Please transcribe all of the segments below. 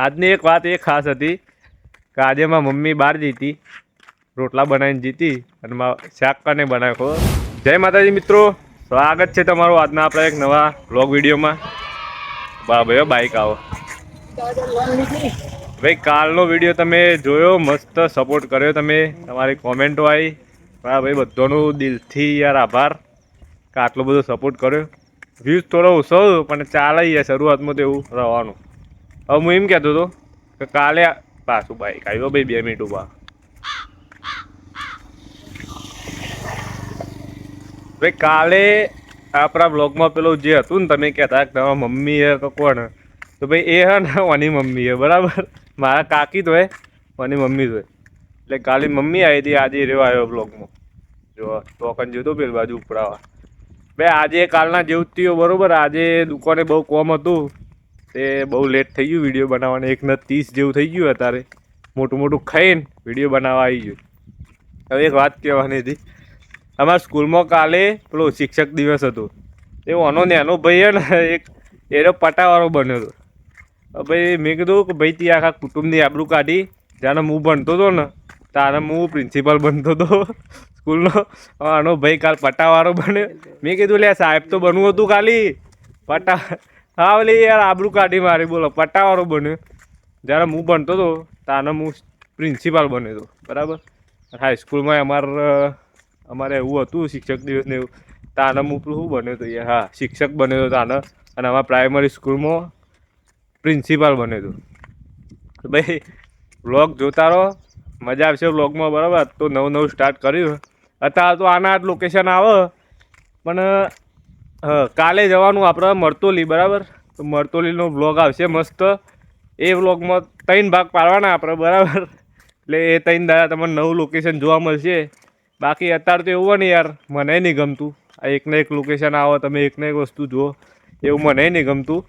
આજની એક વાત એ ખાસ હતી કે આજે મારી મમ્મી બહાર જીતી રોટલા બનાવીને જીતી અને મારા શાક કાને બનાવ્યો. જય માતાજી મિત્રો, સ્વાગત છે તમારું આજના આપણા એક નવા વ્લોગ વિડીયોમાં. વાહ ભાઈ બાઈક આવો ભાઈ. કાલનો વિડીયો તમે જોયો, મસ્ત સપોર્ટ કર્યો તમે, તમારી કોમેન્ટો આવી. હા ભાઈ, બધાનું દિલથી યાર આભાર કે આટલો બધો સપોર્ટ કર્યો. વ્યૂઝ થોડો ઓછો પણ ચાલે યાર, શરૂઆતમાં તો એવું રહેવાનું. હવે હું એમ કહેતો હતો કે કાલે પાછું બાઈક આવ્યો ભાઈ, 2 મિનિટ ઉભા. ભાઈ કાલે આપણા બ્લોગમાં પેલું જે હતું ને, તમે કહેતા કે તમારા મમ્મી હે કે કોણ, તો ભાઈ એ હે ને ઓની મમ્મી હે, બરાબર. મારા કાકી તો હે, ઓની મમ્મી તો. એટલે કાલે મમ્મી આવી હતી, આજે રહ્યો આવ્યો બ્લોગમાં. જો ટોકન જોતો પેલી બાજુ ઉપડાવા. ભાઈ આજે કાલના જેવું જ થયું, બરાબર. આજે દુકાને બહુ કોમ હતું, તે બહુ લેટ થઈ ગયું વિડીયો બનાવવાનું. 1:30 જેવું થઈ ગયું. અત્યારે મોટું મોટું ખાઈને વિડીયો બનાવવા આવી ગયું. હવે એક વાત કહેવાની હતી, અમારા સ્કૂલમાં કાલે પેલો શિક્ષક દિવસ હતો. એ ઓનો નેનો ભાઈ હે ને, એક એનો પટાવાળો બન્યો હતો. ભાઈ મેં કીધું કે ભાઈ તે આખા કુટુંબની આબરૂ કાઢી. જ્યારે હું ભણતો હતો ને ત્યારે હું પ્રિન્સિપાલ બનતો હતો સ્કૂલનો. આનો ભાઈ કાલ પટાવાળો બન્યો. મેં કીધું લે સાહેબ તો બનવું હતું ખાલી પટા. હા બોલે યાર આબરૂ કાઢી મારી, બોલો પટાવાળો બન્યો. જ્યારે હું ભણતો હતો ત્યારે હું પ્રિન્સિપાલ બન્યો હતો, બરાબર. હાઈસ્કૂલમાં અમારે એવું હતું શિક્ષક દિવસને એવું. તાને હું શું બન્યો હતો યાર, હા શિક્ષક બન્યો હતો તાને. અને અમારા પ્રાઇમરી સ્કૂલમાં પ્રિન્સિપાલ બન્યો હતો. ભાઈ વ્લોગ જોતા રહો, મજા આવશે વ્લોગમાં, બરાબર. તો નવું સ્ટાર્ટ કર્યું. અત્યારે તો આના જ લોકેશન આવે, પણ કાલે જવાનું આપણે મરતોલી, બરાબર. તો મરતોલીનો વ્લોગ આવશે મસ્ત. એ વ્લોગમાં 3 ભાગ પાડવાના આપણે, બરાબર. એટલે એ 3 દાડા તમને નવું લોકેશન જોવા મળશે. બાકી અત્યારે તો એવું હોય ને યાર, મને નહીં ગમતું આ એકને એક લોકેશન આવો, તમે એકને એક વસ્તુ જુઓ, એવું મને નહીં ગમતું.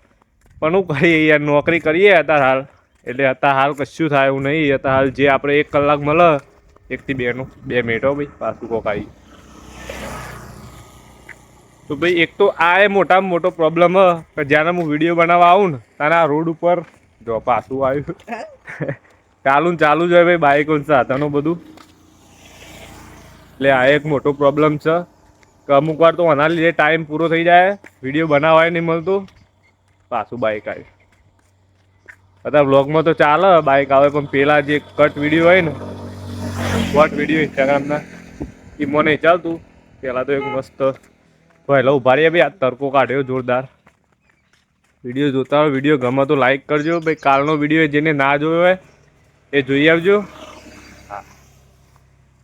પણ હું કરીએ યાર, નોકરી કરીએ અત્યારે હાલ. એટલે અત્યારે હાલ કશું થાય એવું નહીં. અત્યારે હાલ જે આપણે 1 કલાક મળે 1 થી 2 નું, 2 મિનિટ હો ભાઈ, પાછું કોક આવી. તો ભાઈ એક તો આ એ મોટામાં મોટો પ્રોબ્લેમ હ કે જ્યારે હું વિડીયો બનાવવા આવું ને ત્યારે આ રોડ ઉપર જો પાછું આવ્યું ચાલુ જ હોય ભાઈ, બાઇકો સાધનો બધું. એટલે આ એક મોટો પ્રોબ્લેમ છે કે અમુક વાર તો આના લીધે ટાઈમ પૂરો થઈ જાય, વિડીયો બનાવવાય નહીં મળતું. પાછું બાઇક આવ્યું. અત્યારે વ્લોગમાં તો ચાલે બાઇક આવે, પણ પેલા જે કટ વિડીયો હોય ને, શોર્ટ વિડીયો ઇન્સ્ટાગ્રામના, એમાં નહીં ચાલતું. પહેલાં તો એક મસ્ત પહેલાં ઉભા રહીએ ભાઈ. આ તડકો કાઢ્યો જોરદાર. વિડીયો જોતા હોય, વિડીયો ગમે તો લાઈક કરજો ભાઈ. કાલનો વિડીયો જેને ના જોયો હોય એ જોઈ આવજો. હા,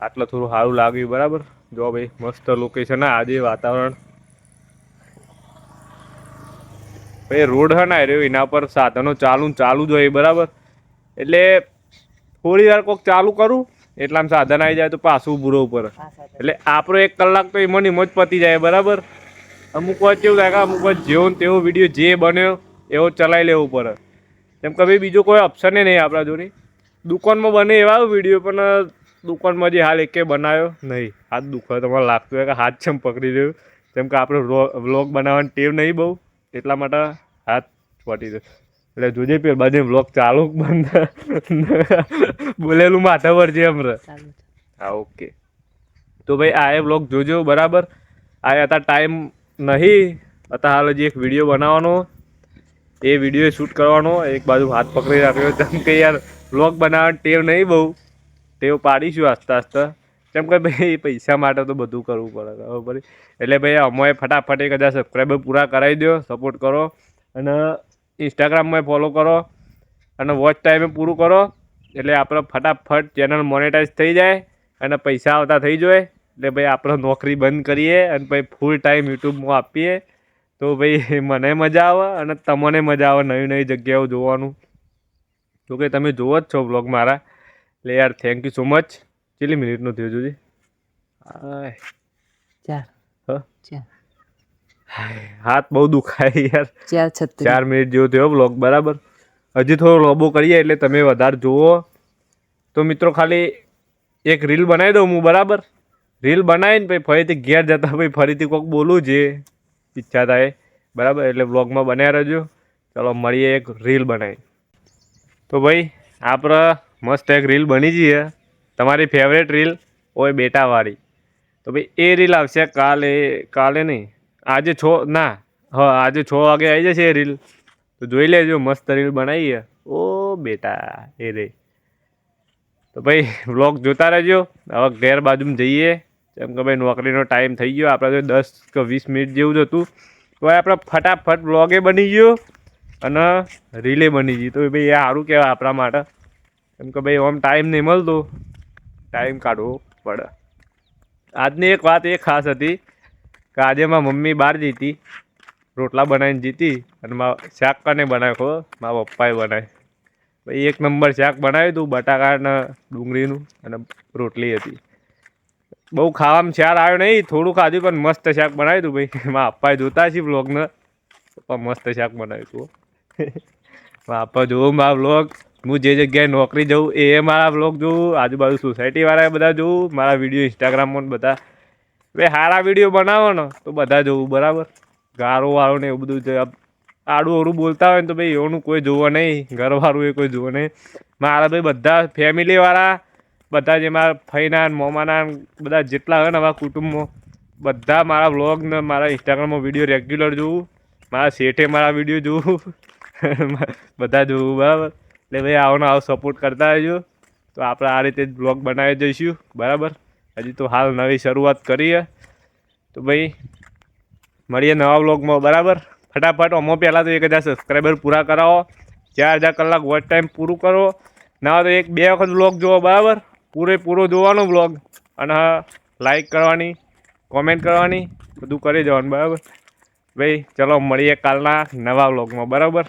આટલું થોડું સારું લાગ્યું, બરાબર. જો ભાઈ મસ્ત લોકેશન. આજે વાતાવરણ ભાઈ, રોડ હે ને રહ્યો એના પર સાધનો ચાલુ જ હોય, બરાબર. એટલે થોડી વાર કોઈક ચાલુ કરું એટલામાં સાધન આવી જાય તો પાછું બુરો ઉપર. એટલે આપણો 1 કલાક તો એમાં જ પતી જાય, બરાબર. અમુક વાર કેવું થાય કે અમુક વાર જેવો ને તેવો વિડીયો જે બન્યો એવો ચલાવી લેવું પડે. કેમ કે ભાઈ બીજો કોઈ ઓપ્શન નહીં આપણા જોડે. દુકાનમાં બને એવા વિડીયો, પણ દુકાનમાં જે હાલ એકે બનાવ્યો નહીં. હાથ દુખે, તમારે લાગતું હોય કે હાથ ચમ પકડી રહ્યું. કેમ કે આપણે વ્લોગ બનાવવાની ટેવ નહીં બહુ, એટલા માટે હાથ પટી રહ્યો. એટલે જોજે પેલા બધે વ્લોગ ચાલુ બંધ બોલેલું માથા પર છે હમણાં. હા ઓકે. તો ભાઈ આ એ વ્લોગ જોજો, બરાબર. આ અત્યારે ટાઈમ નહીં. અત્યારે હાલ હજી એક વિડીયો બનાવવાનો, એ વિડીયો શૂટ કરવાનો. એક બાજુ હાથ પકડી રાખ્યો. જેમ કે યાર વ્લોગ બનાવવાની ટેવ નહીં બહુ, ટેવ પાડીશું આસ્તે આસ્તે. કેમ કે ભાઈ પૈસા માટે તો બધું કરવું પડે, બરાબર. એટલે ભાઈ અમે ફટાફટ 1000 સબસ્ક્રાઈબર પૂરા કરાવી દો, સપોર્ટ કરો. અને ઇન્સ્ટાગ્રામમાં ફોલો કરો અને વોચ ટાઈમે પૂરું કરો. એટલે આપણે ફટાફટ ચેનલ મોનેટાઈઝ થઈ જાય અને પૈસા આવતા થઈ જાય. એટલે ભાઈ આપણે નોકરી બંધ કરીએ અને ભાઈ ફૂલ ટાઈમ યુટ્યુબમાં આપીએ. તો ભાઈ મને મજા આવે અને તમને મજા આવે નવી નવી જગ્યાઓ જોવાનું. તો કે તમે જોવો જ છો વ્લોગ મારા. એટલે યાર થેન્ક યુ સો મચ. કેટલી મિનિટનો થયો જોજે? 4 હાથ બહુ દુખાય યાર. 4 મિનિટ જેવો થયો વ્લોગ, બરાબર. હજી થોડો લોબો કરીએ એટલે તમે વધારે જુઓ. તો મિત્રો ખાલી એક રીલ બનાવી દઉં હું, બરાબર. રીલ બનાવીને પછી ફરીથી ઘેર જતા ભાઈ ફરીથી કોઈક બોલું જે ઈચ્છા થાય, બરાબર. એટલે વ્લોગમાં બન્યા રહેજો. ચાલો મળીએ એક રીલ બનાવી. તો ભાઈ આપણે મસ્ત એક રીલ બની જઈએ તમારી ફેવરેટ રીલ હોય બેટાવાળી. તો ભાઈ એ રીલ આવશે કાલે નહીં આજે આજે 6 વાગે આવી જશે એ રીલ. તો જોઈ લેજો મસ્ત રીલ બનાવીએ. ઓ બેટા એ રે. તો ભાઈ વ્લોગ જોતા રહેજો. હવે ઘેર બાજુમાં જઈએ કેમ કે ભાઈ નોકરીનો ટાઈમ થઈ ગયો. આપણે તો 10 કે 20 મિનિટ જેવું જ હતું. તો આપણે ફટાફટ વ્લોગે બની ગયો અને રીલે બની ગઈ. તો ભાઈ એ સારું કહેવાય આપણા માટે. કેમ કે ભાઈ આમ ટાઈમ નહીં મળતો, ટાઈમ કાઢવો પડે. આજની એક વાત એ ખાસ હતી કે આજે મારી મમ્મી બહાર જતી રોટલા બનાવીને જીતી અને મારા શાક કને બનાવ્યો મારા પપ્પાએ બનાવી. ભાઈ 1 નંબર શાક બનાવ્યું હતું બટાકા ડુંગળીનું અને રોટલી હતી. બહુ ખાવામાં ચાર આવ્યો નહીં, થોડું ખાધું પણ મસ્ત શાક બનાવ્યું હતું ભાઈ. મારા પપ્પાએ જોતા છે વ્લોગને. પપ્પા મસ્ત શાક બનાવ્યું હતું. મારા પપ્પા જોવું મારા વ્લોગ. હું જે જગ્યાએ નોકરી જઉં એ મારા વ્લોગ જોઉં. આજુબાજુ સોસાયટીવાળા બધા જોઉં મારા વિડીયો ઇન્સ્ટાગ્રામમાં બધા. ભાઈ સારા વિડીયો બનાવો ને તો બધા જોવું બરાબર. ગારો વાળો ને એવું બધું આડું અવડું બોલતા હોય ને તો ભાઈ એનું કોઈ જોવો નહીં. ઘરવાળું એ કોઈ જોવો નહીં. મારા ભાઈ બધા ફેમિલીવાળા બધા જે મારા ફઈના મોમાના બધા જેટલા હોય ને અમારા કુટુંબમાં બધા મારા વ્લોગ ને મારા ઇન્સ્ટાગ્રામમાં વિડીયો રેગ્યુલર જોવું. મારા શેઠે મારા વિડીયો જોવું. બધા જોવું બરાબર. એટલે ભાઈ આવો સપોર્ટ કરતા રહેજો. તો આપણે આ રીતે જ બ્લોગ બનાવી જઈશું બરાબર. હજી તો હાલ નવી શરૂઆત કરીએ. તો ભાઈ મળીએ નવા વ્લોગમાં બરાબર. ફટાફટ આમાં પહેલાં તો 1000 સબસ્ક્રાઈબર પૂરા કરાવો. 4000 કલાક વોચ ટાઈમ પૂરું કરો. ના તો 1-2 વખત વ્લોગ જોવો બરાબર. પૂરેપૂરો જોવાનો વ્લોગ અને લાઈક કરવાની, કોમેન્ટ કરવાની, બધું કરી જવાનું બરાબર. ભાઈ ચલો મળીએ કાલના નવા વ્લોગમાં બરાબર.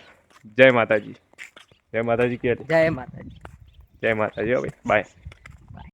જય માતાજી. જય માતાજી કે જય માતાજી. જય માતાજી. ભાઈ બાય.